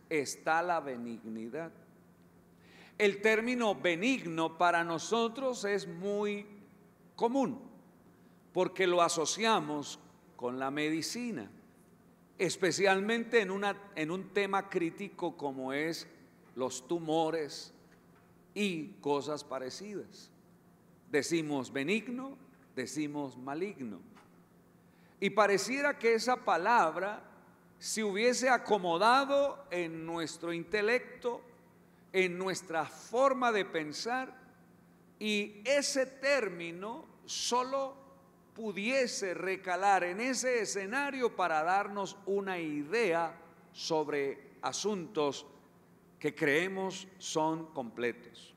está la benignidad. El término benigno para nosotros es muy común porque lo asociamos con la medicina, especialmente en un tema crítico como es los tumores y cosas parecidas. Decimos benigno, decimos maligno. Y pareciera que esa palabra se hubiese acomodado en nuestro intelecto, en nuestra forma de pensar, y ese término solo pudiese recalar en ese escenario para darnos una idea sobre asuntos que creemos son completos.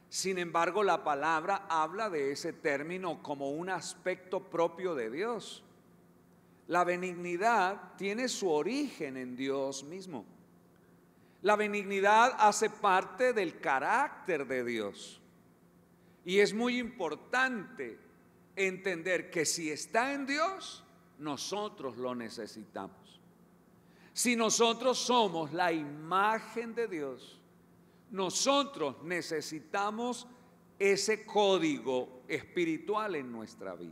Sin embargo, la palabra habla de ese término como un aspecto propio de Dios. La benignidad tiene su origen en Dios mismo. La benignidad hace parte del carácter de Dios. Y es muy importante entender que si está en Dios, nosotros lo necesitamos. Si nosotros somos la imagen de Dios, nosotros necesitamos ese código espiritual en nuestra vida.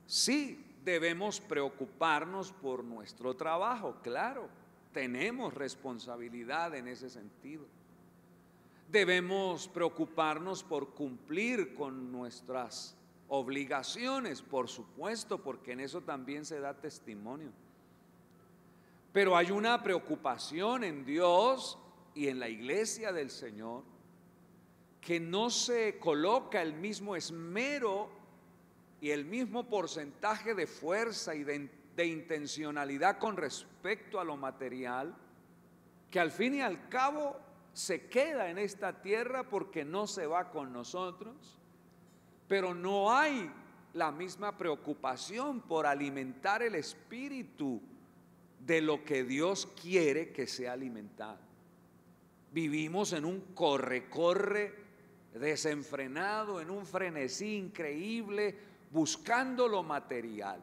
Sí, debemos preocuparnos por nuestro trabajo, claro, tenemos responsabilidad en ese sentido. Debemos preocuparnos por cumplir con nuestras obligaciones, por supuesto, porque en eso también se da testimonio. Pero hay una preocupación en Dios y en la iglesia del Señor que no se coloca el mismo esmero y el mismo porcentaje de fuerza y de intencionalidad con respecto a lo material, que al fin y al cabo se queda en esta tierra porque no se va con nosotros, pero no hay la misma preocupación por alimentar el espíritu de lo que Dios quiere que sea alimentado. Vivimos en un corre-corre desenfrenado, en un frenesí increíble, buscando lo material.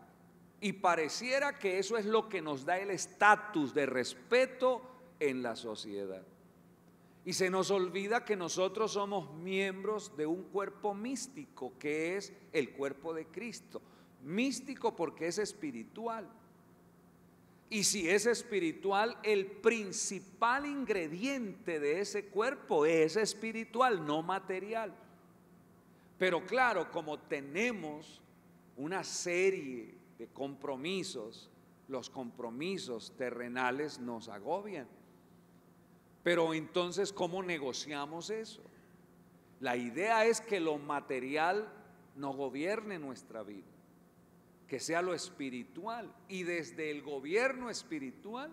Y pareciera que eso es lo que nos da el estatus de respeto en la sociedad. Y se nos olvida que nosotros somos miembros de un cuerpo místico, que es el cuerpo de Cristo. Místico porque es espiritual. Y si es espiritual, el principal ingrediente de ese cuerpo es espiritual, no material. Pero claro, como tenemos una serie de compromisos, los compromisos terrenales nos agobian. Pero entonces, ¿cómo negociamos eso? La idea es que lo material no gobierne nuestra vida, que sea lo espiritual, y desde el gobierno espiritual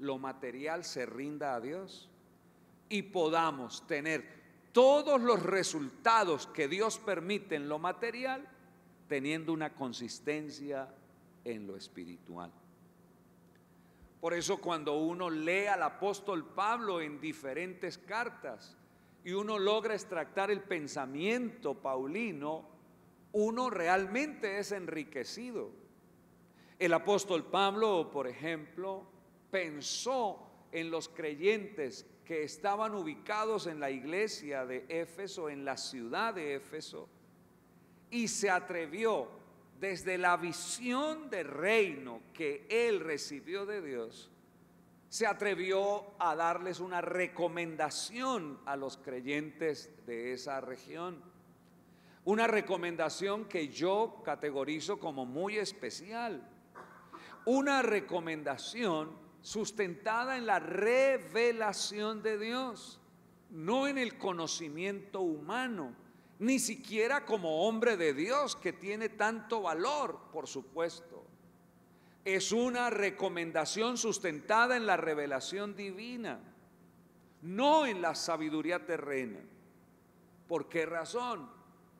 lo material se rinda a Dios y podamos tener todos los resultados que Dios permite en lo material, teniendo una consistencia en lo espiritual. Por eso cuando uno lee al apóstol Pablo en diferentes cartas y uno logra extractar el pensamiento paulino, uno realmente es enriquecido. El apóstol Pablo, por ejemplo, pensó en los creyentes que estaban ubicados en la iglesia de Éfeso, en la ciudad de Éfeso, y se atrevió desde la visión de reino que él recibió de Dios, se atrevió a darles una recomendación a los creyentes de esa región. Una recomendación que yo categorizo como muy especial. Una recomendación sustentada en la revelación de Dios, no en el conocimiento humano, ni siquiera como hombre de Dios que tiene tanto valor, por supuesto. Es una recomendación sustentada en la revelación divina, no en la sabiduría terrena. ¿Por qué razón?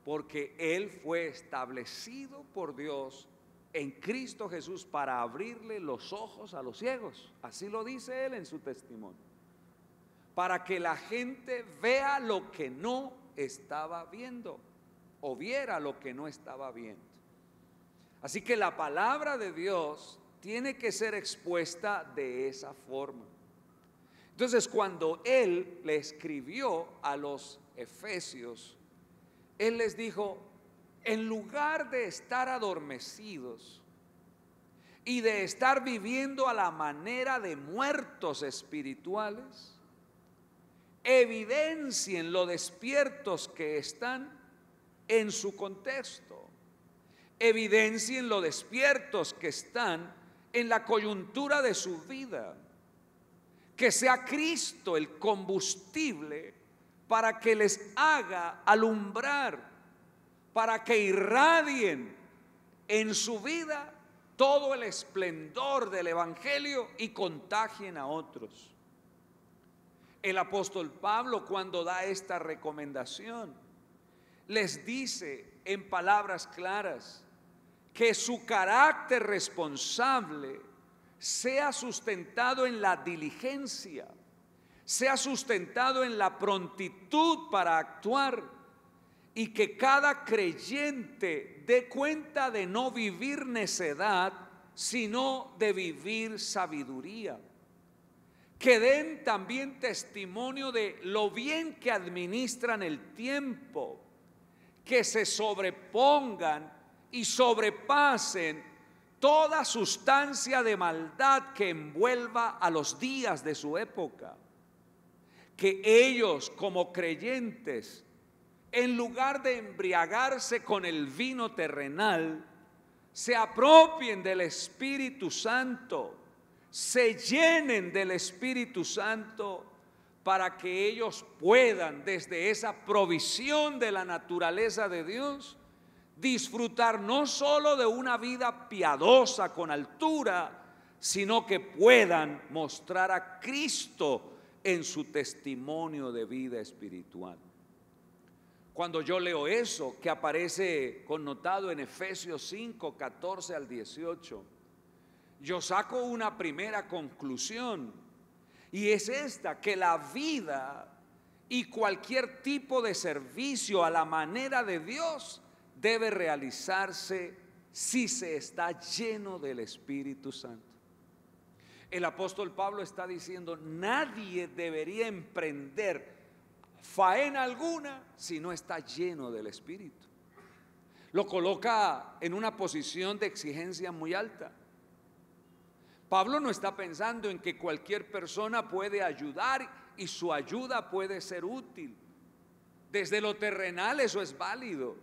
Porque Él fue establecido por Dios en Cristo Jesús para abrirle los ojos a los ciegos. Así lo dice Él en su testimonio. Para que la gente vea lo que no estaba viendo o viera lo que no estaba viendo. Así que la palabra de Dios tiene que ser expuesta de esa forma. Entonces, cuando él le escribió a los efesios, él les dijo: en lugar de estar adormecidos y de estar viviendo a la manera de muertos espirituales, evidencien lo despiertos que están en su contexto, evidencien lo despiertos que están en la coyuntura de su vida. Que sea Cristo el combustible para que les haga alumbrar, para que irradien en su vida todo el esplendor del Evangelio y contagien a otros. El apóstol Pablo, cuando da esta recomendación, les dice en palabras claras que su carácter responsable sea sustentado en la diligencia, sea sustentado en la prontitud para actuar, y que cada creyente dé cuenta de no vivir necedad, sino de vivir sabiduría. Que den también testimonio de lo bien que administran el tiempo, que se sobrepongan y sobrepasen toda sustancia de maldad que envuelva a los días de su época. Que ellos, como creyentes, en lugar de embriagarse con el vino terrenal, se apropien del Espíritu Santo, se llenen del Espíritu Santo, para que ellos puedan, desde esa provisión de la naturaleza de Dios, disfrutar no solo de una vida piadosa con altura, sino que puedan mostrar a Cristo en su testimonio de vida espiritual. Cuando yo leo eso, que aparece connotado en Efesios 5, 14 al 18, yo saco una primera conclusión, y es esta: que la vida y cualquier tipo de servicio a la manera de Dios debe realizarse si se está lleno del Espíritu Santo. El apóstol Pablo está diciendo: nadie debería emprender faena alguna si no está lleno del Espíritu. Lo coloca en una posición de exigencia muy alta. Pablo no está pensando en que cualquier persona puede ayudar y su ayuda puede ser útil. Desde lo terrenal eso es válido,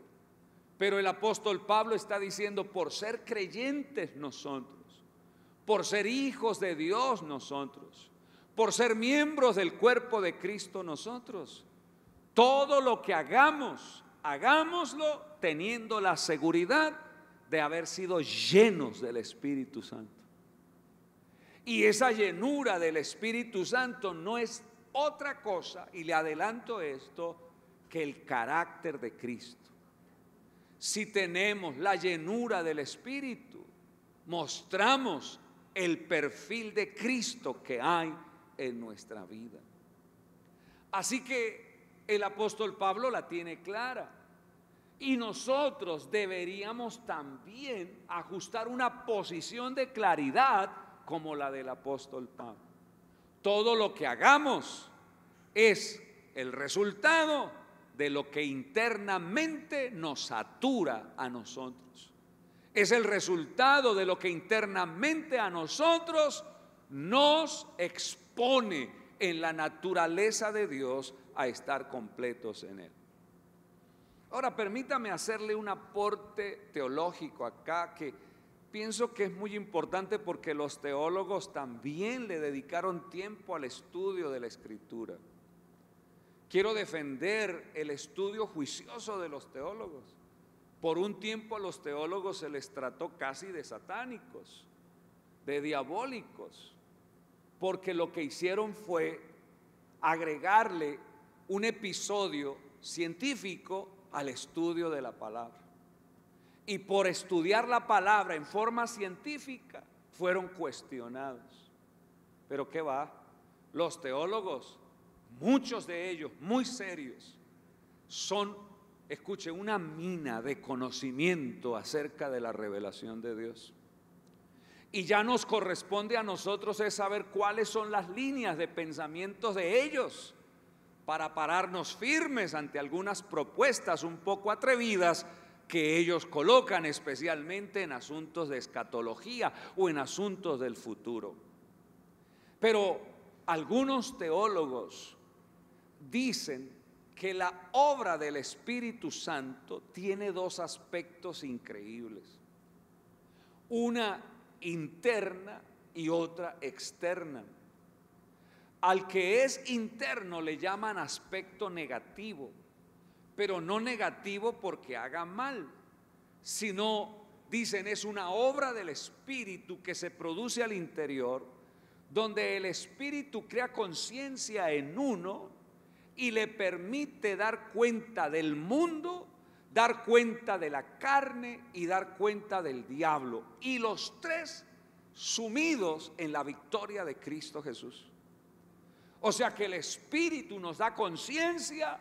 pero el apóstol Pablo está diciendo: por ser creyentes nosotros, por ser hijos de Dios nosotros, por ser miembros del cuerpo de Cristo nosotros, todo lo que hagamos, hagámoslo teniendo la seguridad de haber sido llenos del Espíritu Santo. Y esa llenura del Espíritu Santo no es otra cosa, y le adelanto esto, que el carácter de Cristo. Si tenemos la llenura del Espíritu, mostramos el perfil de Cristo que hay en nuestra vida. Así que el apóstol Pablo la tiene clara, y nosotros deberíamos también ajustar una posición de claridad como la del apóstol Pablo. Todo lo que hagamos es el resultado de lo que internamente nos satura a nosotros. Es el resultado de lo que internamente a nosotros nos expone en la naturaleza de Dios a estar completos en Él. Ahora, permítame hacerle un aporte teológico acá que pienso que es muy importante, porque los teólogos también le dedicaron tiempo al estudio de la Escritura. Quiero defender el estudio juicioso de los teólogos. Por un tiempo a los teólogos se les trató casi de satánicos, de diabólicos, porque lo que hicieron fue agregarle un episodio científico al estudio de la palabra. Y por estudiar la palabra en forma científica fueron cuestionados. Pero ¿qué va? Los teólogos, muchos de ellos muy serios, son, escuchen, una mina de conocimiento acerca de la revelación de Dios. Y ya nos corresponde a nosotros es saber cuáles son las líneas de pensamientos de ellos para pararnos firmes ante algunas propuestas un poco atrevidas que ellos colocan, especialmente en asuntos de escatología o en asuntos del futuro. Pero algunos teólogos dicen que la obra del Espíritu Santo tiene dos aspectos increíbles: una interna y otra externa. Al que es interno le llaman aspecto negativo, pero no negativo porque haga mal, sino, dicen, es una obra del Espíritu que se produce al interior, donde el Espíritu crea conciencia en uno y le permite dar cuenta del mundo, dar cuenta de la carne y dar cuenta del diablo, y los tres sumidos en la victoria de Cristo Jesús. O sea que el Espíritu nos da conciencia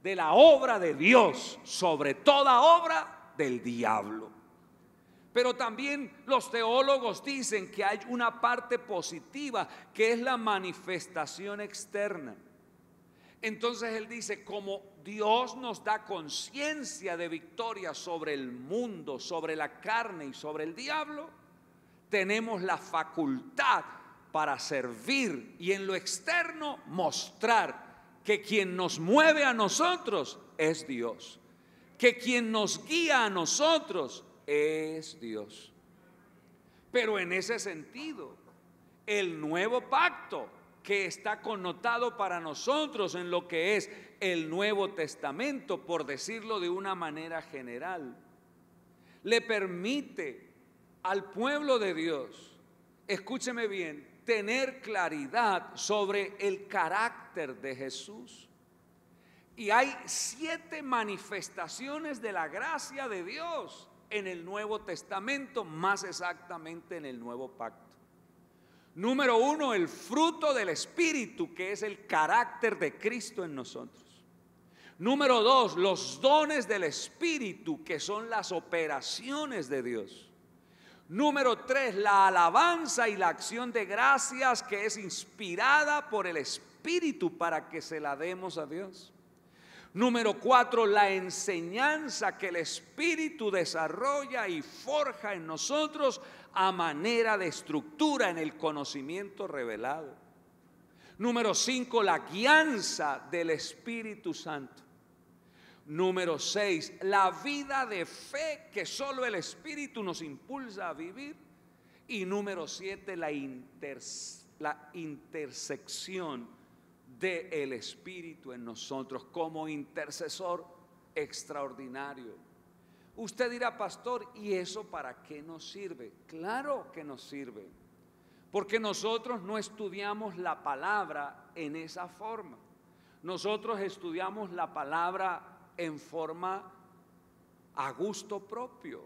de la obra de Dios sobre toda obra del diablo. Pero también los teólogos dicen que hay una parte positiva, que es la manifestación externa. Entonces él dice, como Dios nos da conciencia de victoria sobre el mundo, sobre la carne y sobre el diablo, tenemos la facultad para servir y en lo externo mostrar que quien nos mueve a nosotros es Dios, que quien nos guía a nosotros es Dios. Pero en ese sentido, el nuevo pacto que está connotado para nosotros en lo que es el Nuevo Testamento, por decirlo de una manera general, le permite al pueblo de Dios, escúcheme bien, tener claridad sobre el carácter de Jesús. Y hay 7 manifestaciones de la gracia de Dios en el Nuevo Testamento, más exactamente en el Nuevo Pacto. Número 1, el fruto del Espíritu, que es el carácter de Cristo en nosotros. Número 2, los dones del Espíritu, que son las operaciones de Dios. Número 3, la alabanza y la acción de gracias, que es inspirada por el Espíritu para que se la demos a Dios. Número 4, la enseñanza que el Espíritu desarrolla y forja en nosotros a manera de estructura en el conocimiento revelado. Número 5, la guianza del Espíritu Santo. Número 6, la vida de fe que solo el Espíritu nos impulsa a vivir. Y número 7, la intersección del Espíritu en nosotros como intercesor extraordinario. Usted dirá, pastor, ¿y eso para qué nos sirve? Claro que nos sirve, porque nosotros no estudiamos la palabra en esa forma. Nosotros estudiamos la palabra en forma a gusto propio.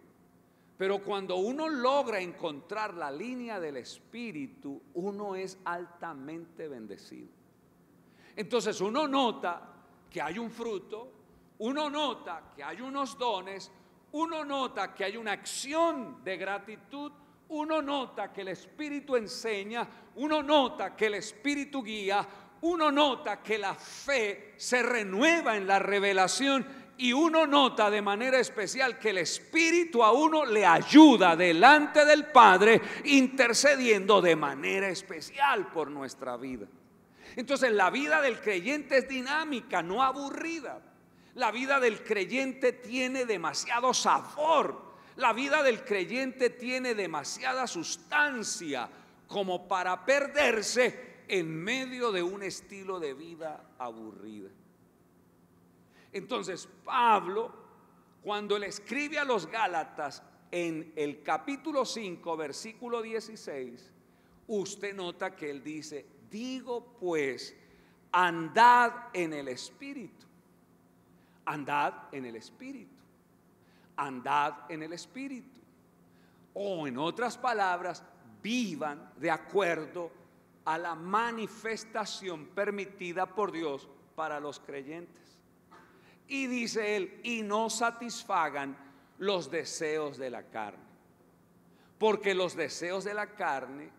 Pero cuando uno logra encontrar la línea del Espíritu, uno es altamente bendecido. Entonces uno nota que hay un fruto, uno nota que hay unos dones, uno nota que hay una acción de gratitud, uno nota que el Espíritu enseña, uno nota que el Espíritu guía, uno nota que la fe se renueva en la revelación y uno nota de manera especial que el Espíritu a uno le ayuda delante del Padre, intercediendo de manera especial por nuestra vida. Entonces la vida del creyente es dinámica, no aburrida. La vida del creyente tiene demasiado sabor. La vida del creyente tiene demasiada sustancia como para perderse en medio de un estilo de vida aburrida. Entonces Pablo, cuando le escribe a los Gálatas en el capítulo 5, versículo 16, usted nota que él dice: digo pues, andad en el Espíritu. Andad en el Espíritu. Andad en el Espíritu. O en otras palabras, vivan de acuerdo a la manifestación permitida por Dios para los creyentes. Y dice él, y no satisfagan los deseos de la carne. Porque los deseos de la carne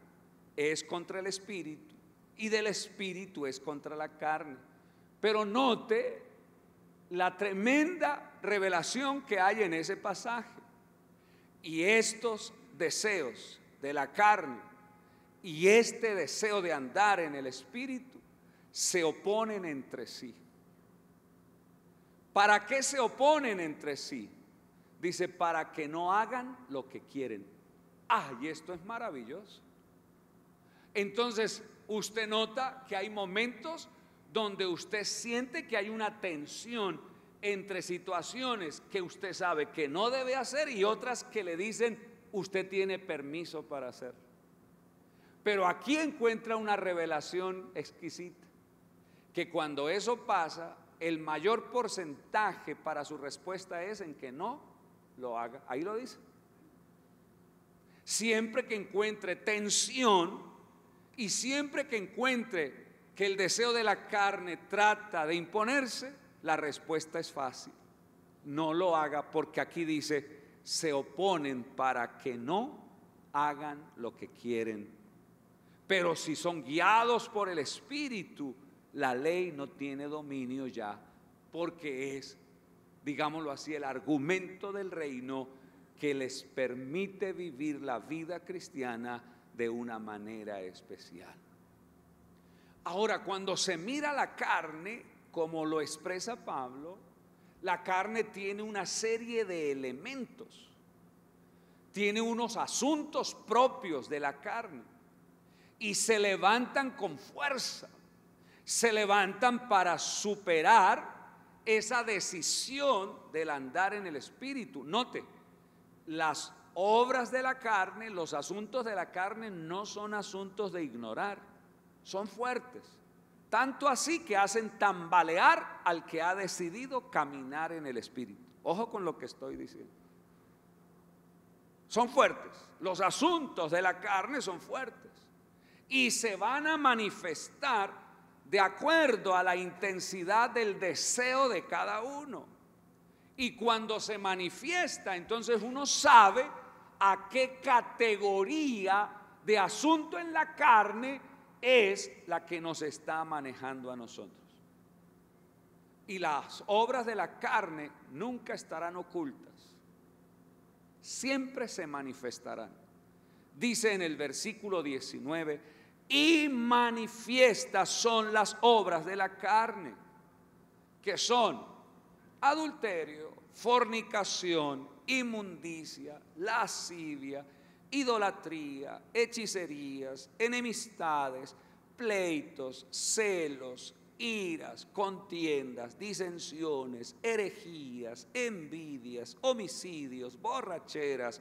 es contra el espíritu y del espíritu es contra la carne. Pero note la tremenda revelación que hay en ese pasaje. Y estos deseos de la carne y este deseo de andar en el espíritu se oponen entre sí. ¿Para qué se oponen entre sí? Dice, para que no hagan lo que quieren. Y esto es maravilloso. Entonces, usted nota que hay momentos donde usted siente que hay una tensión entre situaciones que usted sabe que no debe hacer y otras que le dicen, usted tiene permiso para hacer. Pero aquí encuentra una revelación exquisita, que cuando eso pasa, el mayor porcentaje para su respuesta es en que no lo haga. Ahí lo dice. Siempre que encuentre tensión y siempre que encuentre que el deseo de la carne trata de imponerse, la respuesta es fácil. No lo haga, porque aquí dice, se oponen para que no hagan lo que quieren. Pero si son guiados por el Espíritu, la ley no tiene dominio ya, porque es, digámoslo así, el argumento del reino que les permite vivir la vida cristiana de una manera especial. Ahora, cuando se mira la carne, como lo expresa Pablo, la carne tiene una serie de elementos, tiene unos asuntos propios de la carne y se levantan con fuerza, se levantan para superar esa decisión del andar en el espíritu. Note, las obras de la carne, los asuntos de la carne no son asuntos de ignorar, son fuertes. Tanto así que hacen tambalear al que ha decidido caminar en el espíritu. Ojo con lo que estoy diciendo. Son fuertes. Los asuntos de la carne son fuertes. Y se van a manifestar de acuerdo a la intensidad del deseo de cada uno. Y cuando se manifiesta, entonces uno sabe a qué categoría de asunto en la carne es la que nos está manejando a nosotros. Y las obras de la carne nunca estarán ocultas, siempre se manifestarán. Dice en el versículo 19, y manifiestas son las obras de la carne, que son adulterio, fornicación, inmundicia, lascivia, idolatría, hechicerías, enemistades, pleitos, celos, iras, contiendas, disensiones, herejías, envidias, homicidios, borracheras,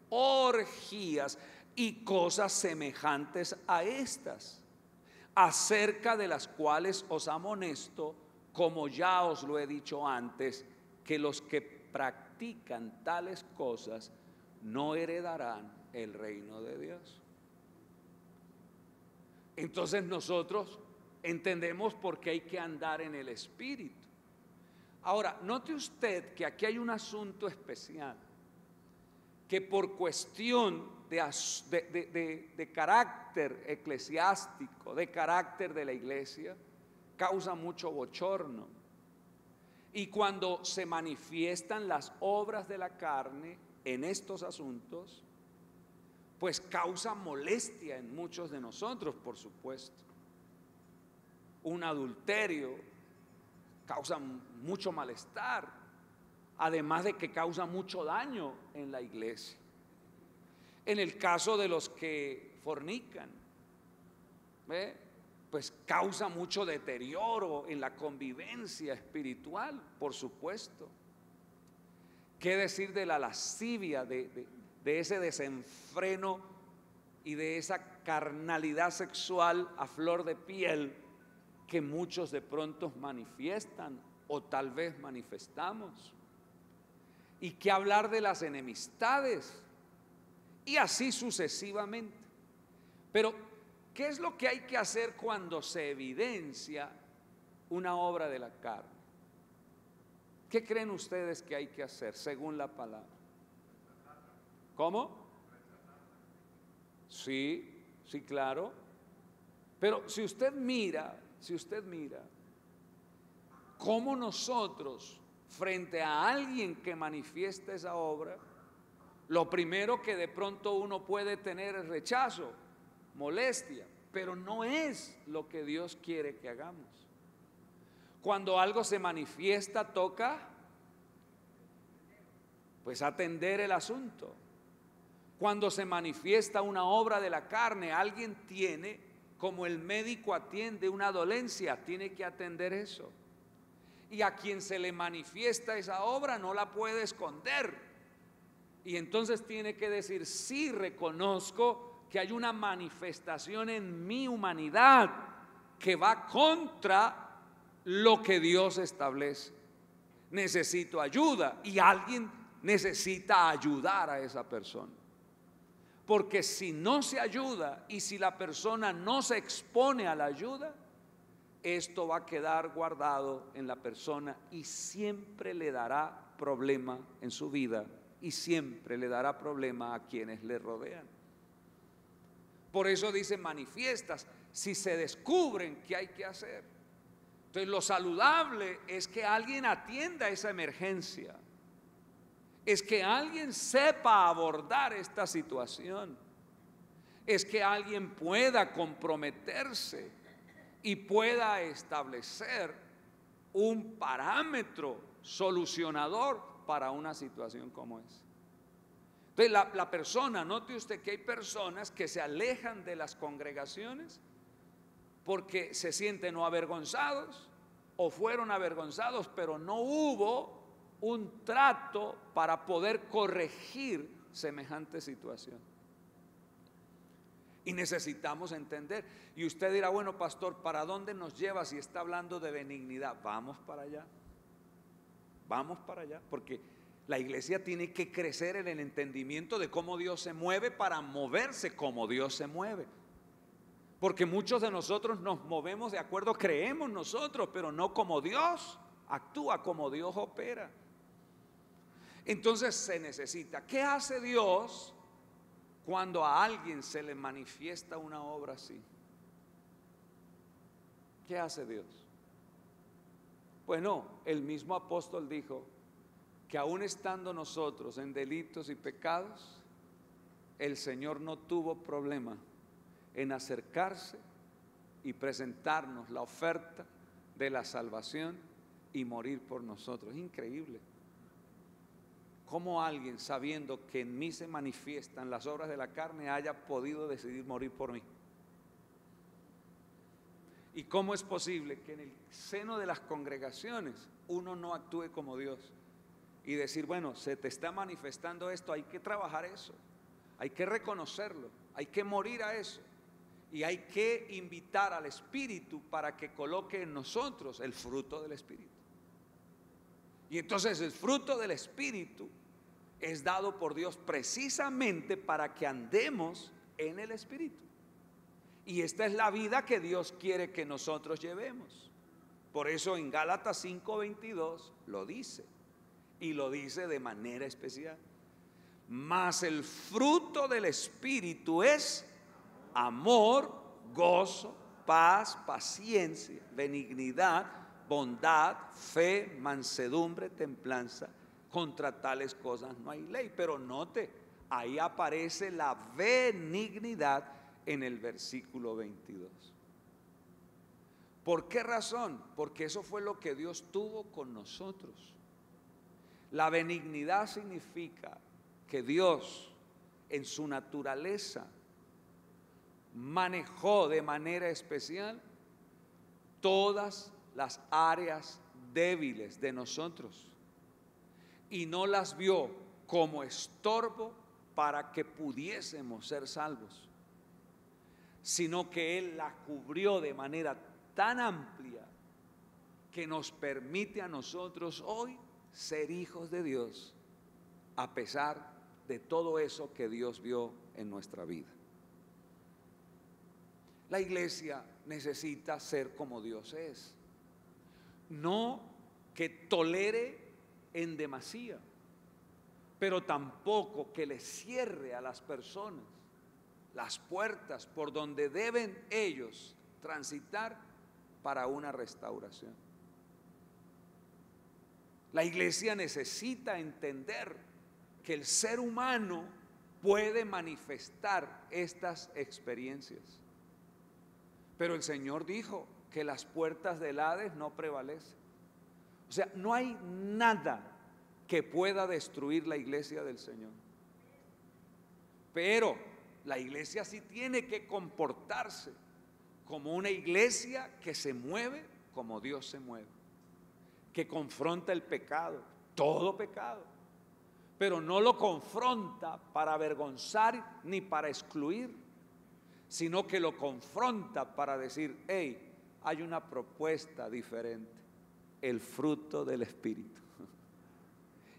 orgías y cosas semejantes a estas, acerca de las cuales os amonesto, como ya os lo he dicho antes, que los que practican tales cosas no heredarán el reino de Dios. Entonces nosotros entendemos por qué hay que andar en el Espíritu. Ahora, note usted que aquí hay un asunto especial, que por cuestión de carácter eclesiástico, de carácter de la iglesia, causa mucho bochorno. Y cuando se manifiestan las obras de la carne en estos asuntos, pues causa molestia en muchos de nosotros, por supuesto. Un adulterio causa mucho malestar, además de que causa mucho daño en la iglesia. En el caso de los que fornican, pues causa mucho deterioro en la convivencia espiritual, por supuesto. ¿Qué decir de la lascivia, de ese desenfreno y de esa carnalidad sexual a flor de piel que muchos de pronto manifiestan o tal vez manifestamos? ¿Y qué hablar de las enemistades? Y así sucesivamente. Pero ¿qué es lo que hay que hacer cuando se evidencia una obra de la carne? ¿Qué creen ustedes que hay que hacer según la palabra? ¿Cómo? Sí, sí, claro. Pero si usted mira cómo nosotros, frente a alguien que manifiesta esa obra, lo primero que de pronto uno puede tener es rechazo, molestia, pero no es lo que Dios quiere que hagamos. Cuando algo se manifiesta, toca pues atender el asunto. Cuando se manifiesta una obra de la carne, alguien tiene, como el médico atiende una dolencia, tiene que atender eso. Y a quien se le manifiesta esa obra no la puede esconder. Y entonces tiene que decir, sí, reconozco que hay una manifestación en mi humanidad que va contra lo que Dios establece. Necesito ayuda y alguien necesita ayudar a esa persona. Porque si no se ayuda y si la persona no se expone a la ayuda, esto va a quedar guardado en la persona y siempre le dará problema en su vida y siempre le dará problema a quienes le rodean. Por eso dice manifiestas, si se descubren qué hay que hacer. Entonces lo saludable es que alguien atienda esa emergencia, es que alguien sepa abordar esta situación, es que alguien pueda comprometerse y pueda establecer un parámetro solucionador para una situación como esa. Entonces la persona, note usted que hay personas que se alejan de las congregaciones porque se sienten o avergonzados o fueron avergonzados, pero no hubo un trato para poder corregir semejante situación. Y necesitamos entender. Y usted dirá, bueno, pastor, ¿para dónde nos lleva si está hablando de benignidad? Vamos para allá. Vamos para allá, porque la iglesia tiene que crecer en el entendimiento de cómo Dios se mueve para moverse como Dios se mueve. Porque muchos de nosotros nos movemos de acuerdo, creemos nosotros, pero no como Dios actúa, como Dios opera. Entonces se necesita. ¿Qué hace Dios cuando a alguien se le manifiesta una obra así? ¿Qué hace Dios? Bueno, el mismo apóstol dijo que aún estando nosotros en delitos y pecados, el Señor no tuvo problema en acercarse y presentarnos la oferta de la salvación y morir por nosotros. Es increíble cómo alguien, sabiendo que en mí se manifiestan las obras de la carne, haya podido decidir morir por mí. ¿Y cómo es posible que en el seno de las congregaciones uno no actúe como Dios y decir, bueno, se te está manifestando esto, hay que trabajar eso, hay que reconocerlo, hay que morir a eso y hay que invitar al Espíritu para que coloque en nosotros el fruto del Espíritu? Y entonces el fruto del Espíritu es dado por Dios precisamente para que andemos en el Espíritu. Y esta es la vida que Dios quiere que nosotros llevemos. Por eso en Gálatas 5:22 lo dice, y lo dice de manera especial. Mas el fruto del Espíritu es amor, gozo, paz, paciencia, benignidad, bondad, fe, mansedumbre, templanza. Contra tales cosas no hay ley. Pero note, ahí aparece la benignidad en el versículo 22. ¿Por qué razón? Porque eso fue lo que Dios tuvo con nosotros. La benignidad significa que Dios en su naturaleza manejó de manera especial todas las áreas débiles de nosotros y no las vio como estorbo para que pudiésemos ser salvos, sino que Él la cubrió de manera tan amplia que nos permite a nosotros hoy ser hijos de Dios, a pesar de todo eso que Dios vio en nuestra vida. La iglesia necesita ser como Dios es, no que tolere en demasía, pero tampoco que le cierre a las personas las puertas por donde deben ellos transitar para una restauración. La iglesia necesita entender que el ser humano puede manifestar estas experiencias. Pero el Señor dijo que las puertas del Hades no prevalecen. O sea, no hay nada que pueda destruir la iglesia del Señor. Pero la iglesia sí tiene que comportarse como una iglesia que se mueve como Dios se mueve, que confronta el pecado, todo pecado, pero no lo confronta para avergonzar ni para excluir, sino que lo confronta para decir: hey, hay una propuesta diferente, el fruto del Espíritu.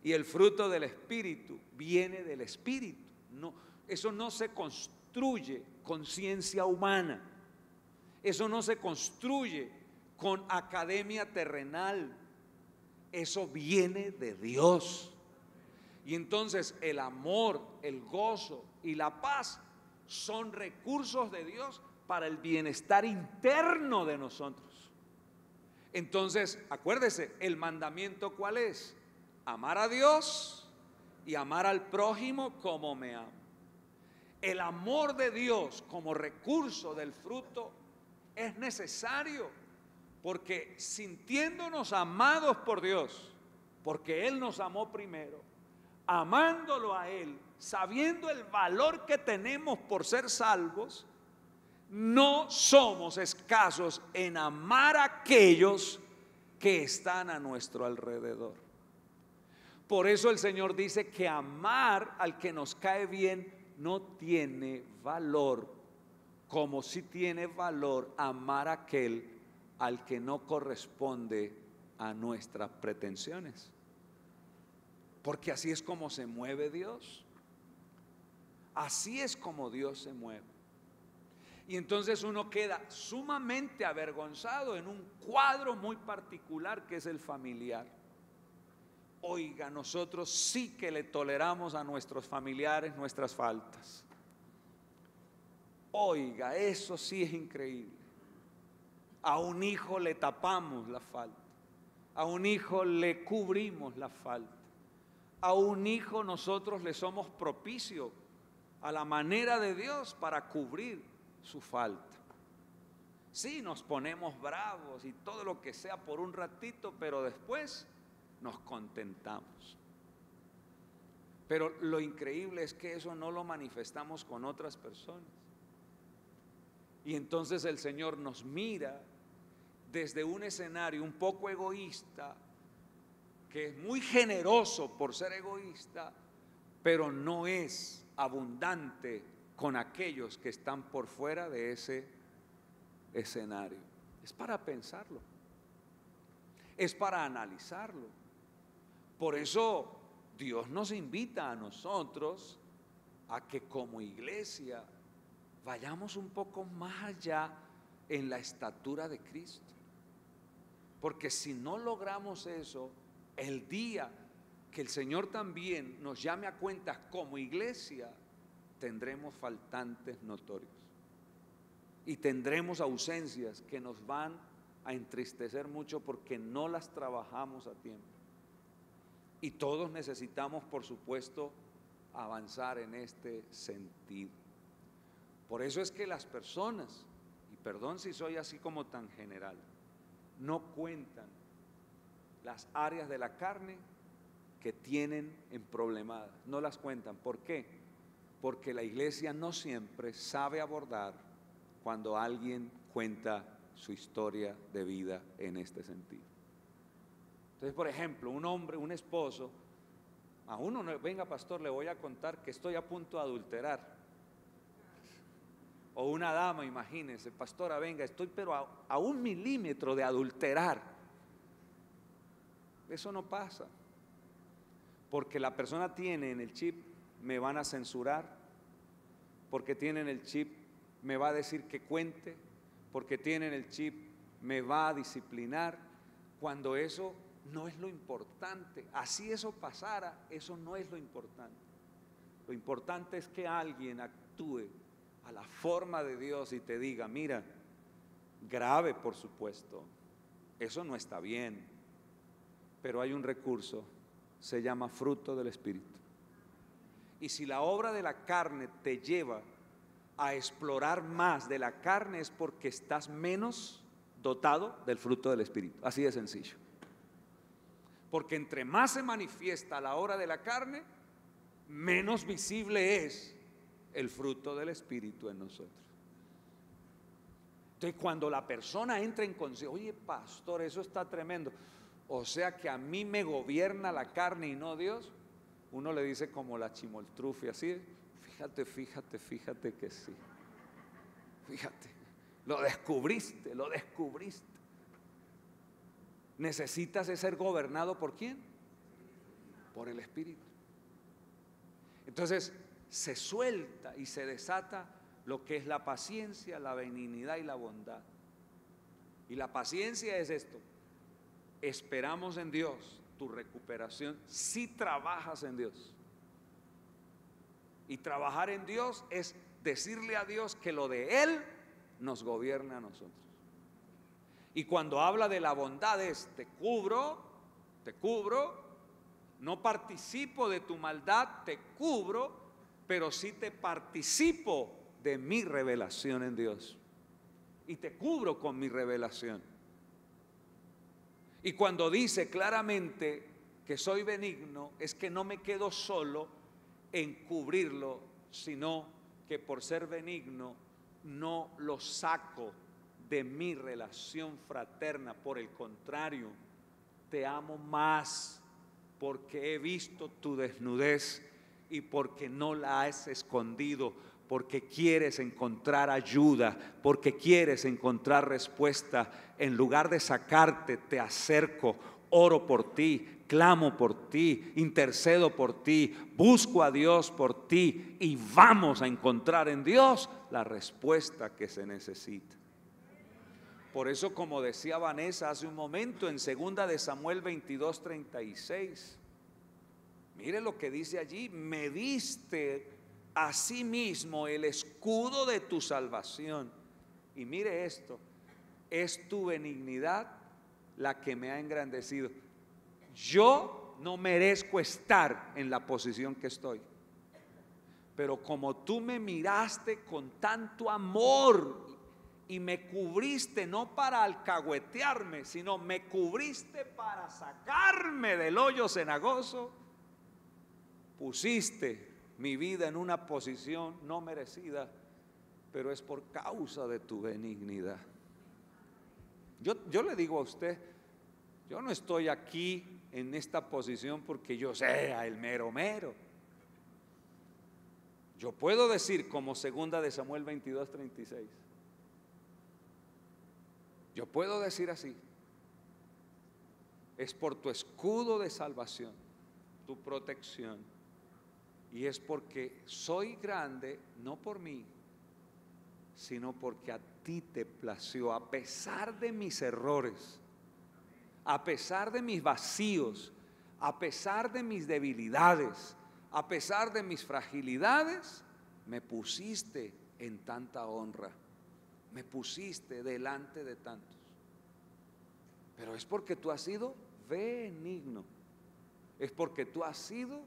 Y el fruto del Espíritu viene del Espíritu. No, eso no se construye con ciencia humana, eso no se construye con academia terrenal, eso viene de Dios. Y entonces el amor, el gozo y la paz son recursos de Dios para el bienestar interno de nosotros. Entonces, acuérdese, el mandamiento ¿cuál es? Amar a Dios y amar al prójimo como me amo. El amor de Dios como recurso del fruto es necesario, porque sintiéndonos amados por Dios, porque Él nos amó primero, amándolo a Él, sabiendo el valor que tenemos por ser salvos, no somos escasos en amar a aquellos que están a nuestro alrededor. Por eso el Señor dice que amar al que nos cae bien no tiene valor, como si tiene valor amar a aquel al que no corresponde a nuestras pretensiones. Porque así es como se mueve Dios. Así es como Dios se mueve. Y entonces uno queda sumamente avergonzado en un cuadro muy particular que es el familiar. Oiga, nosotros sí que le toleramos a nuestros familiares nuestras faltas. Oiga, eso sí es increíble. A un hijo le tapamos la falta, a un hijo le cubrimos la falta, a un hijo nosotros le somos propicio a la manera de Dios para cubrir su falta. Sí, nos ponemos bravos y todo lo que sea por un ratito, pero después nos contentamos. Pero lo increíble es que eso no lo manifestamos con otras personas. Y entonces el Señor nos mira desde un escenario un poco egoísta, que es muy generoso por ser egoísta, pero no es abundante con aquellos que están por fuera de ese escenario. Es para pensarlo, es para analizarlo. Por eso Dios nos invita a nosotros a que como iglesia vayamos un poco más allá en la estatura de Cristo. Porque si no logramos eso, el día que el Señor también nos llame a cuentas como iglesia, tendremos faltantes notorios y tendremos ausencias que nos van a entristecer mucho porque no las trabajamos a tiempo. Y todos necesitamos, por supuesto, avanzar en este sentido. Por eso es que las personas, y perdón si soy así como tan general, no cuentan las áreas de la carne que tienen emproblemadas, no las cuentan. ¿Por qué? Porque la iglesia no siempre sabe abordar cuando alguien cuenta su historia de vida en este sentido. Entonces, por ejemplo, un hombre, un esposo, a uno no, venga pastor, le voy a contar que estoy a punto de adulterar. O una dama, imagínense, pastora, venga, estoy pero a 1 milímetro de adulterar. Eso no pasa, porque la persona tiene en el chip, me van a censurar, porque tiene en el chip, me va a decir que cuente, porque tiene en el chip, me va a disciplinar, cuando eso no es lo importante. Así eso pasara, eso no es lo importante. Lo importante es que alguien actúe a la forma de Dios y te diga, mira, grave por supuesto, eso no está bien, pero hay un recurso, se llama fruto del Espíritu. Y si la obra de la carne te lleva a explorar más de la carne, es porque estás menos dotado del fruto del Espíritu, así de sencillo. Porque entre más se manifiesta la obra de la carne, menos visible es el fruto del Espíritu en nosotros. Entonces, cuando la persona entra en conciencia, oye, pastor, eso está tremendo, o sea que a mí me gobierna la carne y no Dios, uno le dice como la chimoltrufia, así, fíjate que sí, fíjate, lo descubriste. Necesitas ser gobernado ¿por quién? Por el Espíritu. Entonces se suelta y se desata lo que es la paciencia, la benignidad y la bondad. Y la paciencia es esto: esperamos en Dios tu recuperación si trabajas en Dios. Y trabajar en Dios es decirle a Dios que lo de Él nos gobierna a nosotros. Y cuando habla de la bondad es te cubro, no participo de tu maldad, te cubro, pero sí te participo de mi revelación en Dios. Y te cubro con mi revelación. Y cuando dice claramente que soy benigno, es que no me quedo solo en cubrirlo, sino que por ser benigno no lo saco de mi relación fraterna. Por el contrario, te amo más porque he visto tu desnudez y porque no la has escondido, porque quieres encontrar ayuda, porque quieres encontrar respuesta. En lugar de sacarte, te acerco, oro por ti, clamo por ti, intercedo por ti, busco a Dios por ti y vamos a encontrar en Dios la respuesta que se necesita. Por eso, como decía Vanessa hace un momento, en 2 de Samuel 22:36, mire lo que dice allí: me diste a sí mismo el escudo de tu salvación. Y mire esto: es tu benignidad la que me ha engrandecido. Yo no merezco estar en la posición que estoy, pero como tú me miraste con tanto amor y me cubriste, no para alcahuetearme, sino me cubriste para sacarme del hoyo cenagoso, pusiste mi vida en una posición no merecida, pero es por causa de tu benignidad. Yo le digo a usted, yo no estoy aquí en esta posición porque yo sea el mero mero. Yo puedo decir como 2 de Samuel 22:36, yo puedo decir así: es por tu escudo de salvación, tu protección, y es porque soy grande no por mí, sino porque a ti te plació, a pesar de mis errores, a pesar de mis vacíos, a pesar de mis debilidades, a pesar de mis fragilidades, me pusiste en tanta honra, me pusiste delante de tantos. Pero es porque tú has sido benigno, es porque tú has sido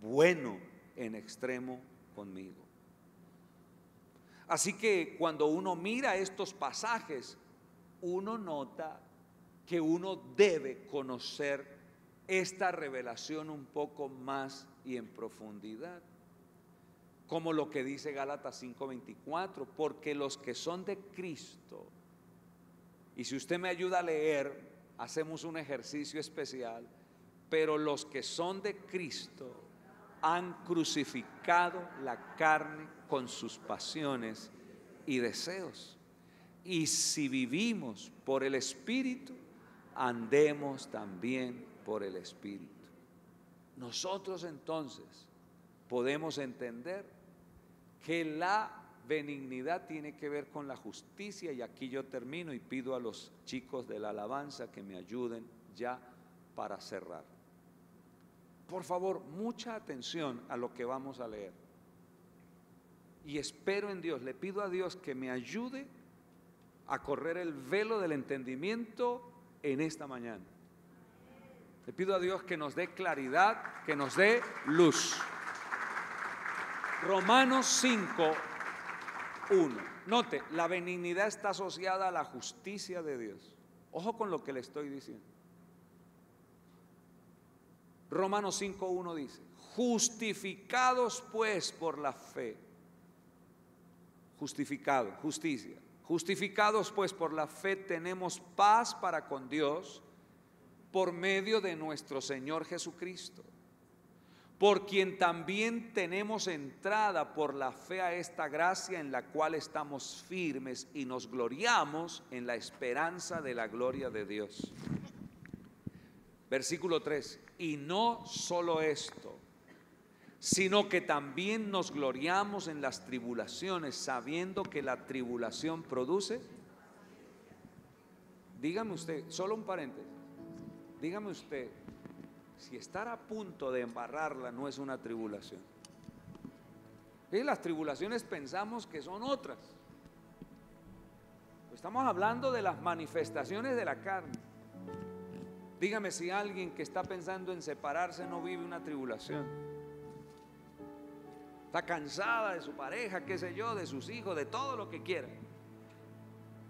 bueno en extremo conmigo. Así que cuando uno mira estos pasajes, uno nota que uno debe conocer esta revelación un poco más y en profundidad, como lo que dice Gálatas 5:24, porque los que son de Cristo, y si usted me ayuda a leer, hacemos un ejercicio especial, pero los que son de Cristo han crucificado la carne con sus pasiones y deseos. Y si vivimos por el Espíritu, andemos también por el Espíritu. Nosotros entonces podemos entender que la benignidad tiene que ver con la justicia, y aquí yo termino y pido a los chicos de la alabanza que me ayuden ya para cerrar. Por favor, mucha atención a lo que vamos a leer. y espero en Dios, le pido a Dios que me ayude a correr el velo del entendimiento en esta mañana. Le pido a Dios que nos dé claridad, que nos dé luz. Romanos 5:1. Note, la benignidad está asociada a la justicia de Dios. Ojo con lo que le estoy diciendo. Romanos 5:1 dice: justificados pues por la fe. Justificado, justicia. Justificados pues por la fe tenemos paz para con Dios por medio de nuestro Señor Jesucristo, por quien también tenemos entrada por la fe a esta gracia en la cual estamos firmes y nos gloriamos en la esperanza de la gloria de Dios. Versículo 3: y no solo esto, sino que también nos gloriamos en las tribulaciones, sabiendo que la tribulación produce. Dígame usted, solo un paréntesis, dígame usted, si estar a punto de embarrarla no es una tribulación. Y las tribulaciones pensamos que son otras. Estamos hablando de las manifestaciones de la carne. Dígame si alguien que está pensando en separarse no vive una tribulación. Está cansada de su pareja, qué sé yo, de sus hijos, de todo lo que quiera.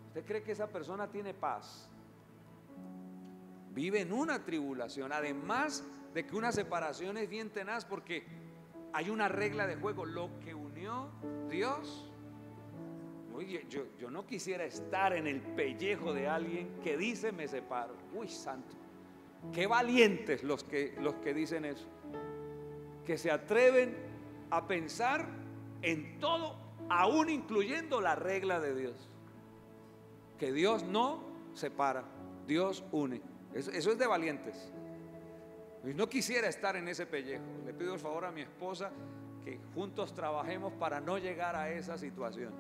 ¿Usted cree que esa persona tiene paz? Vive en una tribulación, además de que una separación es bien tenaz, porque hay una regla de juego: lo que unió Dios. Oye, yo no quisiera estar en el pellejo de alguien que dice me separo. Uy, santo, qué valientes los que dicen eso, que se atreven a pensar en todo, aún incluyendo la regla de Dios, que Dios no separa, Dios une. Eso es de valientes. Y no quisiera estar en ese pellejo. Le pido el favor a mi esposa que juntos trabajemos para no llegar a esa situación,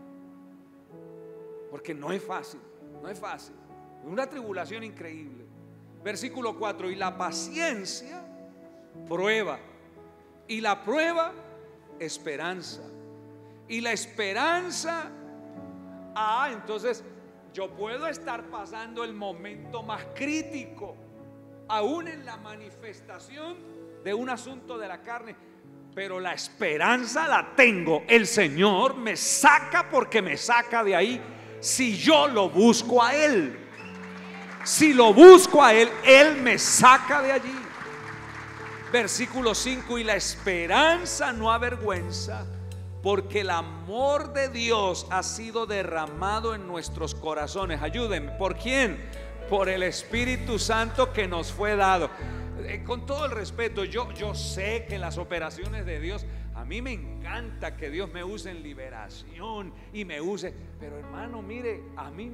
porque no es fácil, no es fácil. Es una tribulación increíble. Versículo 4: y la paciencia prueba, y la prueba esperanza, y la esperanza, entonces yo puedo estar pasando el momento más crítico, aún en la manifestación de un asunto de la carne, pero la esperanza la tengo. El Señor me saca, porque me saca de ahí si yo lo busco a Él. Si lo busco a Él, Él me saca de allí. Versículo 5: y la esperanza no avergüenza, porque el amor de Dios ha sido derramado en nuestros corazones. Ayúdenme, ¿por quién? Por el Espíritu Santo que nos fue dado. Con todo el respeto, yo sé que las operaciones de Dios, a mí me encanta que Dios me use en liberación y me use, pero hermano, mire, a mí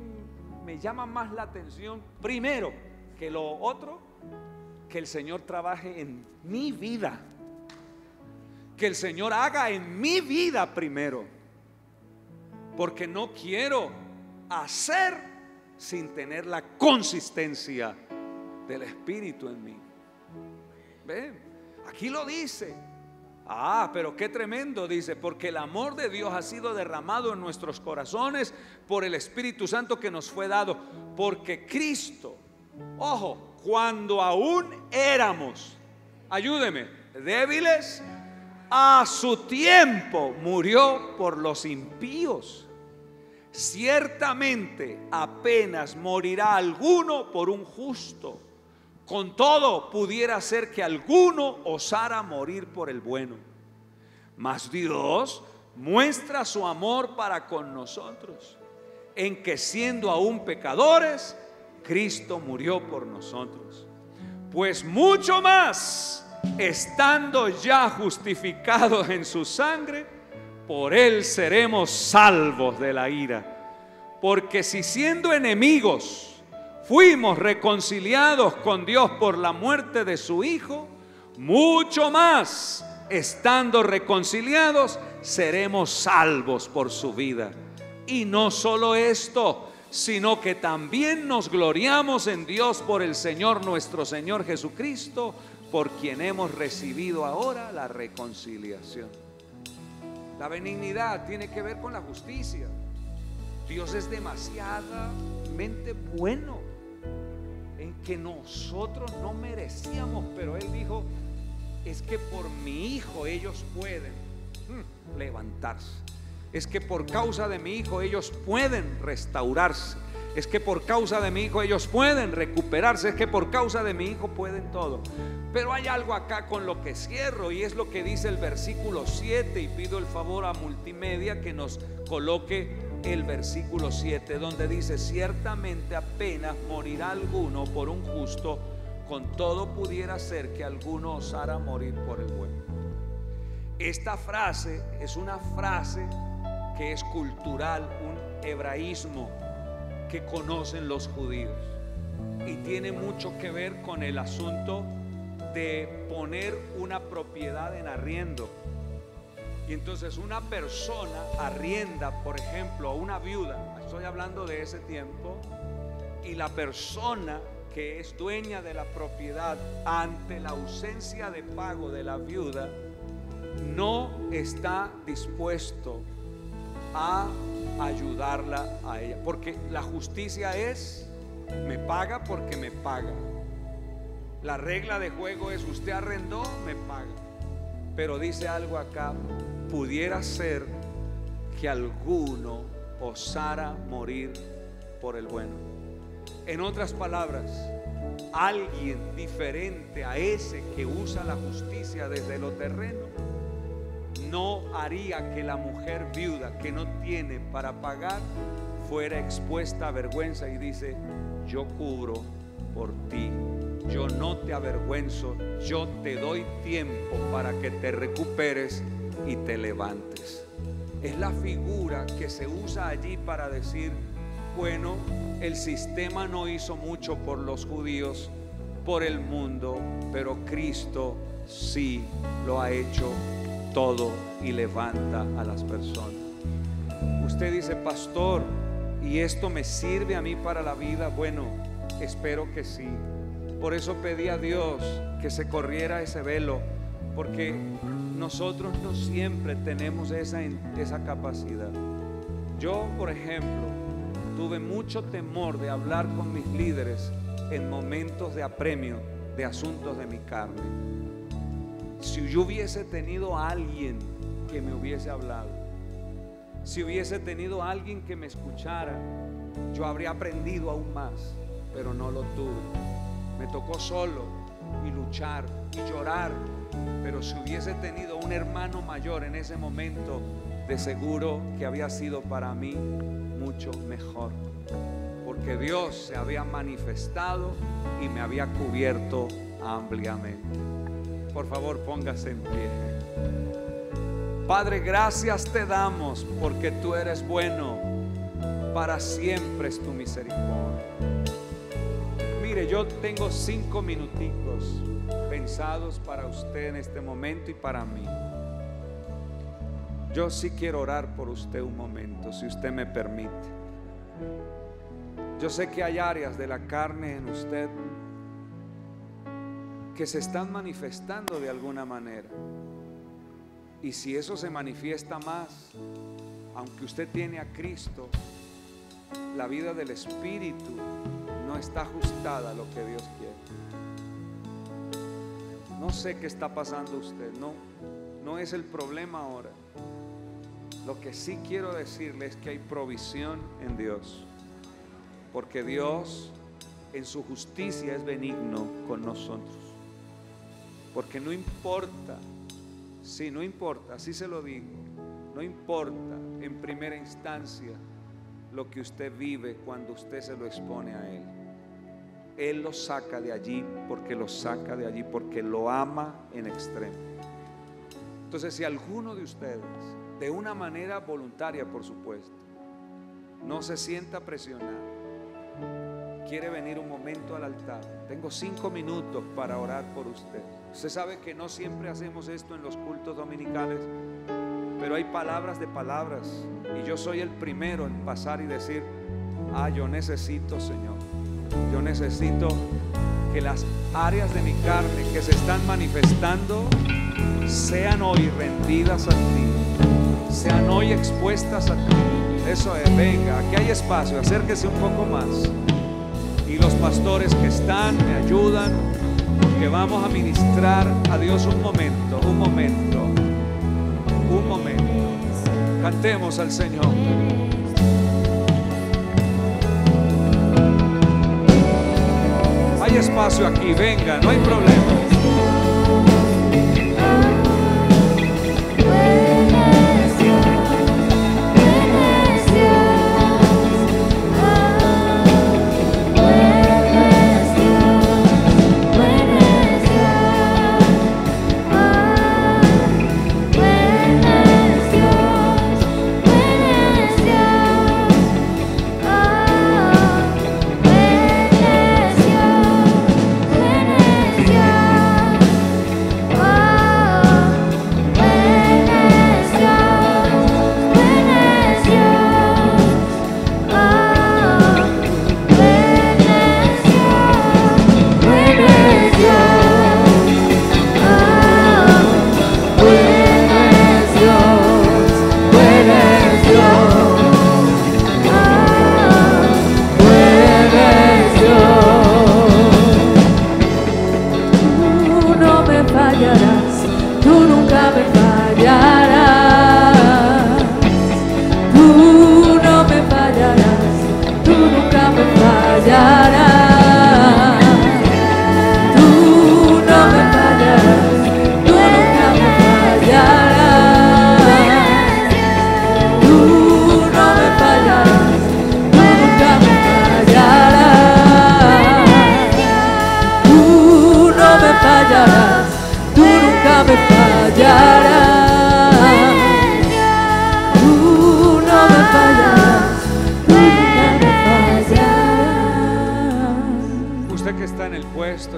me llama más la atención, primero que lo otro, que el Señor trabaje en mi vida, que el Señor haga en mi vida primero, porque no quiero hacer sin tener la consistencia del Espíritu en mí. Ven, aquí lo dice. Pero qué tremendo, dice: porque el amor de Dios ha sido derramado en nuestros corazones por el Espíritu Santo que nos fue dado. Porque Cristo, ojo, cuando aún éramos, ayúdeme, débiles, a su tiempo murió por los impíos. Ciertamente apenas morirá alguno por un justo, con todo pudiera ser que alguno osara morir por el bueno. Mas Dios muestra su amor para con nosotros, en que siendo aún pecadores, Cristo murió por nosotros. Pues mucho más, estando ya justificados en su sangre, por él seremos salvos de la ira. Porque si siendo enemigos fuimos reconciliados con Dios por la muerte de su Hijo, mucho más, estando reconciliados, seremos salvos por su vida. Y no solo esto, sino que también nos gloriamos en Dios por el Señor nuestro Señor Jesucristo, por quien hemos recibido ahora la reconciliación. La benignidad tiene que ver con la justicia. Dios es demasiadamente bueno en que nosotros no merecíamos, pero Él dijo: es que por mi hijo ellos pueden levantarse, es que por causa de mi hijo ellos pueden restaurarse, es que por causa de mi hijo ellos pueden recuperarse, es que por causa de mi hijo pueden todo. Pero hay algo acá con lo que cierro, y es lo que dice el versículo 7, y pido el favor a Multimedia que nos coloque el versículo 7, donde dice: ciertamente apenas morirá alguno por un justo, con todo pudiera ser que alguno osara morir por el bueno. Esta frase es una frase que es cultural, un hebraísmo que conocen los judíos, y tiene mucho que ver con el asunto de poner una propiedad en arriendo. Y entonces una persona arrienda, por ejemplo, a una viuda, estoy hablando de ese tiempo, y la persona que es dueña de la propiedad, ante la ausencia de pago de la viuda, no está dispuesto a ayudarla a ella, porque la justicia es: me paga porque me paga. La regla de juego es: usted arrendó, me paga. Pero dice algo acá: pudiera ser que alguno osara morir por el bueno. En otras palabras, alguien diferente a ese que usa la justicia desde lo terreno no haría que la mujer viuda que no tiene para pagar fuera expuesta a vergüenza, y dice: yo cubro por ti, yo no te avergüenzo, yo te doy tiempo para que te recuperes y te levantes. Es la figura que se usa allí para decir: bueno, el sistema no hizo mucho por los judíos, por el mundo, pero Cristo sí lo ha hecho todo y levanta a las personas. Usted dice: pastor, ¿y esto me sirve a mí para la vida? Bueno, espero que sí. Por eso pedí a Dios que se corriera ese velo, porque nosotros no siempre tenemos esa capacidad. Yo, por ejemplo, tuve mucho temor de hablar con mis líderes en momentos de apremio de asuntos de mi carne. Si yo hubiese tenido a alguien que me hubiese hablado, si hubiese tenido a alguien que me escuchara, yo habría aprendido aún más, pero no lo tuve. Me tocó solo y luchar y llorar. Pero si hubiese tenido un hermano mayor en ese momento, de seguro que había sido para mí mucho mejor, porque Dios se había manifestado y me había cubierto ampliamente. Por favor, póngase en pie. Padre, gracias te damos porque tú eres bueno, para siempre es tu misericordia. Mire, yo tengo 5 minuticos pensados para usted en este momento y para mí. Yo sí quiero orar por usted un momento, si usted me permite. Yo sé que hay áreas de la carne en usted que se están manifestando de alguna manera, y si eso se manifiesta más, aunque usted tiene a Cristo, la vida del Espíritu no está ajustada a lo que Dios quiere. No sé qué está pasando usted, no es el problema ahora. Lo que sí quiero decirle es que hay provisión en Dios, porque Dios en su justicia es benigno con nosotros. Porque no importa, sí, no importa, así se lo digo, no importa en primera instancia lo que usted vive cuando usted se lo expone a Él. Él lo saca de allí porque lo saca de allí, porque lo ama en extremo. Entonces, si alguno de ustedes, de una manera voluntaria por supuesto, no se sienta presionado, quiere venir un momento al altar, tengo 5 minutos para orar por usted. Usted sabe que no siempre hacemos esto en los cultos dominicales, pero hay palabras de palabras, y yo soy el primero en pasar y decir: yo necesito, Señor, yo necesito que las áreas de mi carne que se están manifestando sean hoy rendidas a ti. sean hoy expuestas a ti. Eso es, venga, aquí hay espacio, acérquese un poco más. Y los pastores que están me ayudan, porque vamos a ministrar a Dios un momento, un momento, un momento. Cantemos al Señor. Hay espacio aquí, venga, no hay problema.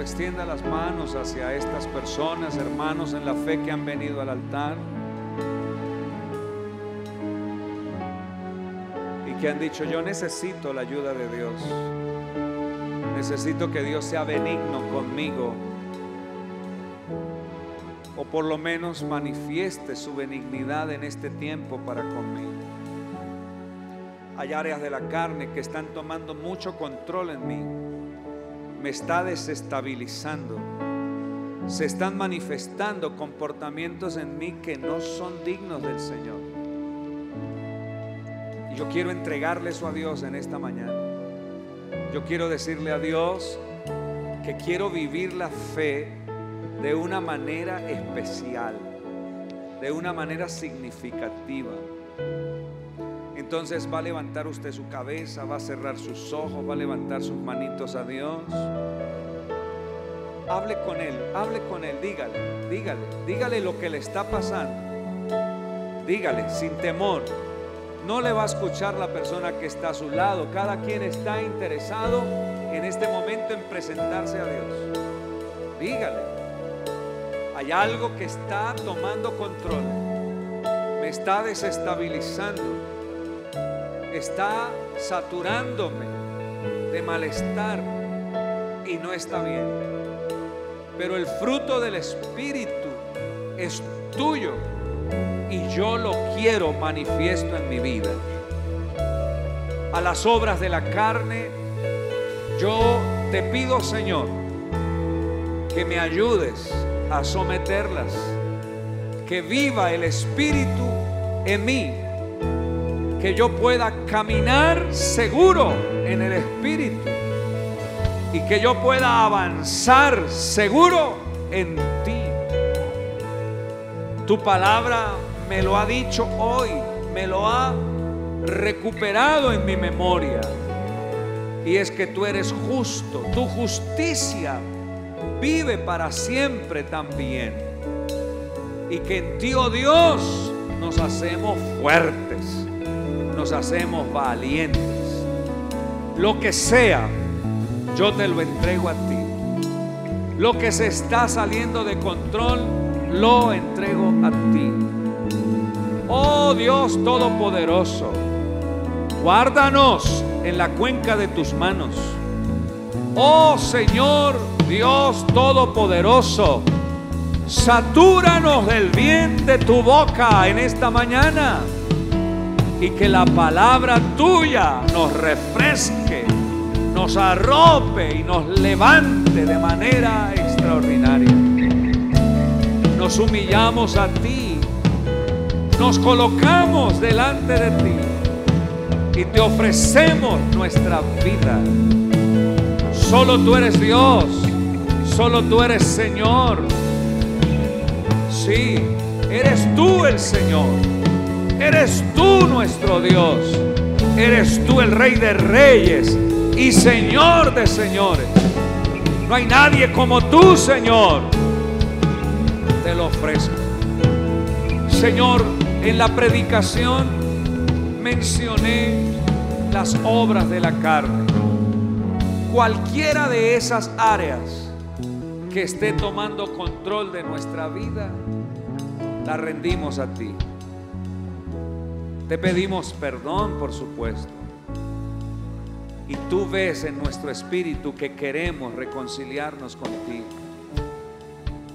Extienda las manos hacia estas personas, hermanos en la fe que han venido al altar y que han dicho: yo necesito la ayuda de Dios, necesito que Dios sea benigno conmigo, o por lo menos manifieste su benignidad en este tiempo para conmigo. Hay áreas de la carne que están tomando mucho control en mí, me está desestabilizando, se están manifestando comportamientos en mí que no son dignos del Señor. Y yo quiero entregarle eso a Dios en esta mañana. Yo quiero decirle a Dios que quiero vivir la fe de una manera especial, de una manera significativa. Entonces va a levantar usted su cabeza, va a cerrar sus ojos, va a levantar sus manitos a Dios. Hable con Él, dígale lo que le está pasando. Dígale sin temor. No le va a escuchar la persona que está a su lado. Cada quien está interesado en este momento en presentarse a Dios. Dígale: hay algo que está tomando control, me está desestabilizando, está saturándome de malestar y no está bien. Pero el fruto del Espíritu es tuyo y yo lo quiero manifiesto en mi vida. A las obras de la carne, yo te pido, Señor, que me ayudes a someterlas, que viva el Espíritu en mí, que yo pueda caminar seguro en el Espíritu y que yo pueda avanzar seguro en ti. Tu palabra me lo ha dicho hoy, me lo ha recuperado en mi memoria, y es que tú eres justo, tu justicia vive para siempre también, y que en ti, oh Dios, nos hacemos fuertes, nos hacemos valientes. Lo que sea, yo te lo entrego a ti. Lo que se está saliendo de control, lo entrego a ti. Oh Dios Todopoderoso, guárdanos en la cuenca de tus manos. Oh Señor Dios Todopoderoso, Satúranos del bien de tu boca en esta mañana. Y que la palabra tuya nos refresque, nos arrope y nos levante de manera extraordinaria. Nos humillamos a ti, nos colocamos delante de ti y te ofrecemos nuestra vida. Solo tú eres Dios, solo tú eres Señor. Sí, eres tú el Señor, eres tú nuestro Dios, eres tú el Rey de Reyes y Señor de señores. No hay nadie como tú, Señor. Te lo ofrezco. Señor, en la predicación mencioné las obras de la carne. Cualquiera de esas áreas que esté tomando control de nuestra vida, la rendimos a ti. Te pedimos perdón, por supuesto. Y tú ves en nuestro espíritu que queremos reconciliarnos contigo,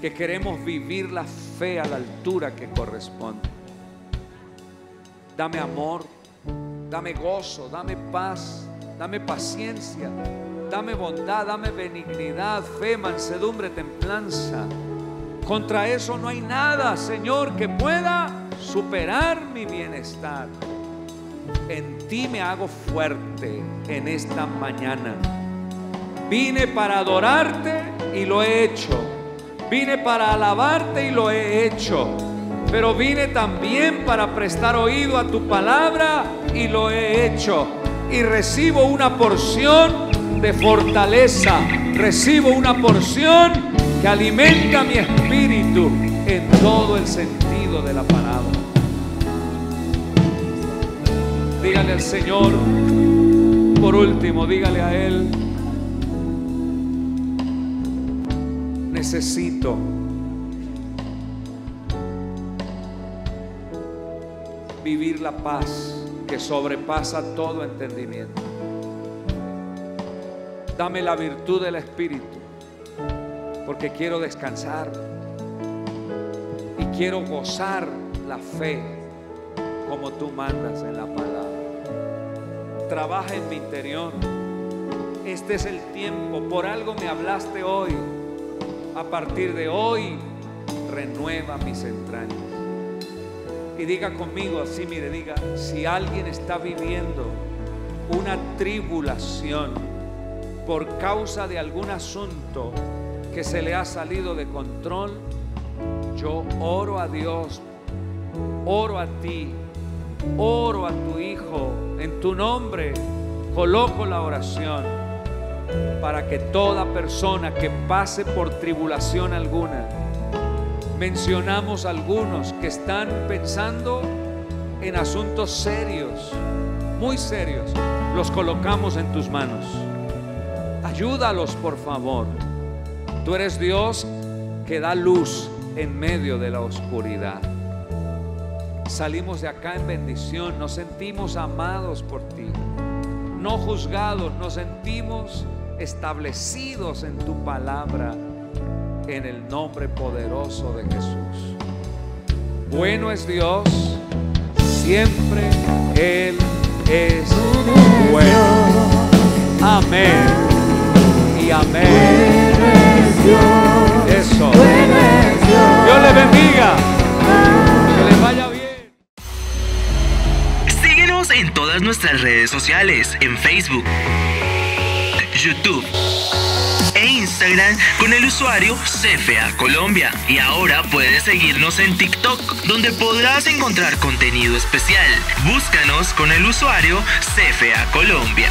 que queremos vivir la fe a la altura que corresponde. Dame amor, dame gozo, dame paz, dame paciencia, dame bondad, dame benignidad, fe, mansedumbre, templanza. Contra eso no hay nada, Señor, que pueda superar mi bienestar. En ti me hago fuerte en esta mañana. Vine para adorarte y lo he hecho. Vine para alabarte y lo he hecho. Pero vine también para prestar oído a tu palabra y lo he hecho. Y recibo una porción de fortaleza. Recibo una porción que alimenta mi espíritu en todo el sentido de la palabra. Dígale al Señor, por último, dígale a Él: necesito vivir la paz que sobrepasa todo entendimiento. Dame la virtud del Espíritu, porque quiero descansar y quiero gozar la fe como tú mandas en la palabra. Trabaja en mi interior. Este es el tiempo. Por algo me hablaste hoy. A partir de hoy, renueva mis entrañas. Y diga conmigo así, mire, diga: si alguien está viviendo una tribulación por causa de algún asunto que se le ha salido de control, yo oro a Dios, oro a ti, oro a tu Hijo, en tu nombre coloco la oración para que toda persona que pase por tribulación alguna, mencionamos algunos que están pensando en asuntos serios, muy serios, los colocamos en tus manos. Ayúdalos, por favor. Tú eres Dios que da luz en medio de la oscuridad. Salimos de acá en bendición, nos sentimos amados por ti, no juzgados, nos sentimos establecidos en tu palabra, en el nombre poderoso de Jesús. Bueno es Dios, siempre Él es bueno. Amén y amén. Eso. Dios les bendiga. Que les vaya bien. Síguenos en todas nuestras redes sociales, en Facebook, YouTube e Instagram con el usuario CFA Colombia. Y ahora puedes seguirnos en TikTok, donde podrás encontrar contenido especial. Búscanos con el usuario CFA Colombia.